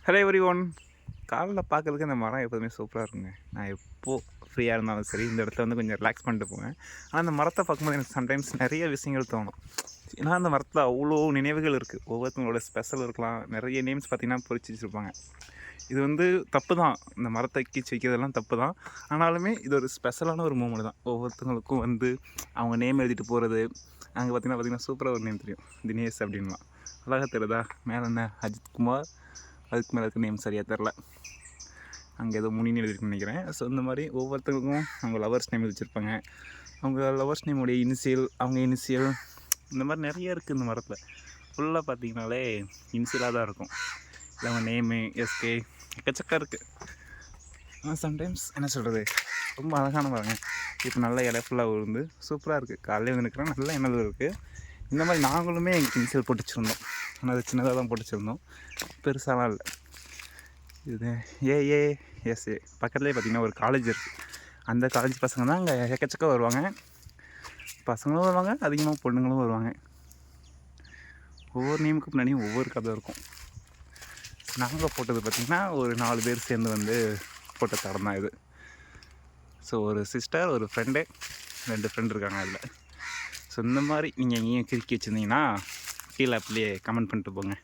Hello every one. காலைல பார்க்குறதுக்கு அந்த மரம் எப்போதுமே சூப்பராக இருக்குங்க. நான் எப்போது ஃப்ரீயாக இருந்தாலும் சரி இந்த இடத்துல வந்து கொஞ்சம் ரிலாக்ஸ் பண்ணிட்டு போவேன். ஆனால் அந்த மரத்தை பார்க்கும்போது எனக்கு சம்டைம்ஸ் நிறைய விஷயங்கள் தோணும். ஏன்னா அந்த மரத்தில் அவ்வளோ நினைவுகள் இருக்குது. ஒவ்வொருத்தவங்களோட ஸ்பெஷல் இருக்கலாம். நிறைய நேம்ஸ் பார்த்திங்கன்னா பொறிச்சு வச்சுருப்பாங்க. இது வந்து தப்பு தான், இந்த மரத்தை கீச்சு வைக்கிறதெல்லாம் தப்பு தான். ஆனாலுமே இது ஒரு ஸ்பெஷலான ஒரு மூமெண்ட் தான். ஒவ்வொருத்தவங்களுக்கும் வந்து அவங்க நேம் எழுதிட்டு போகிறது. அங்கே பார்த்திங்கன்னா சூப்பராக ஒரு நேம் தெரியும், தினேஷ் அப்படின்லாம். அழகாக தெரியுதா? மேலே என்ன அஜித் குமார், அதுக்கு மேலே இருக்க நேம் சரியாக தெரில, அங்கே ஏதோ முனின்னு எழுதிருக்குன்னு நினைக்கிறேன். ஸோ இந்த மாதிரி ஒவ்வொருத்தருக்கும் அவங்க லவர்ஸ் நேம் வச்சுருப்பாங்க. அவங்க லவர்ஸ் நேமுடைய இனிஷியல், அவங்க இனிஷியல், இந்த மாதிரி நிறைய இருக்குது இந்த மரத்தில். ஃபுல்லாக பார்த்திங்கனாலே இனிஷியலாக தான் இருக்கும். இல்லை அவங்க நேமு, எஸ்கே, எக்கச்சக்கம் இருக்குது. ஆனால் சம்டைம்ஸ் என்ன சொல்கிறது, ரொம்ப அழகான மரங்க. இப்போ நல்ல இலை ஃபுல்லாக விழுந்து சூப்பராக இருக்குது. காலையில் வந்து நிற்கிறேன், நல்ல எண்ணெய் இருக்குது. இந்த மாதிரி நாங்களுமே எங்களுக்கு இனிஷியல் போட்டு வச்சுருந்தோம். ஆனால் அது சின்னதாக தான் போட்டு வச்சுருந்தோம், பெருசாலாம் இல்லை. இது ஏஏஎஸ்ஏ பக்கத்துலேயே பார்த்திங்கன்னா ஒரு காலேஜ் இருக்குது. அந்த காலேஜ் பசங்க தான் அங்கே எக்கச்சக்கம் வருவாங்க. பசங்களும் வருவாங்க, அதிகமாக பொண்ணுங்களும் வருவாங்க. ஒவ்வொரு நேமுக்கு முன்னாடியும் ஒவ்வொரு கதை இருக்கும். நாங்கள் போட்டது பார்த்திங்கன்னா ஒரு 4 பேர் சேர்ந்து வந்து போட்ட தடம் தான் இது. ஸோ ஒரு சிஸ்டர், ஒரு ஃப்ரெண்டு, 2 ஃப்ரெண்டு இருக்காங்க அதில். ஸோ இந்த மாதிரி நீங்கள் எங்கேயும் கிறுக்கி வச்சுருந்தீங்கன்னா கீழே அப்படியே கமெண்ட் பண்ணிட்டு போங்க.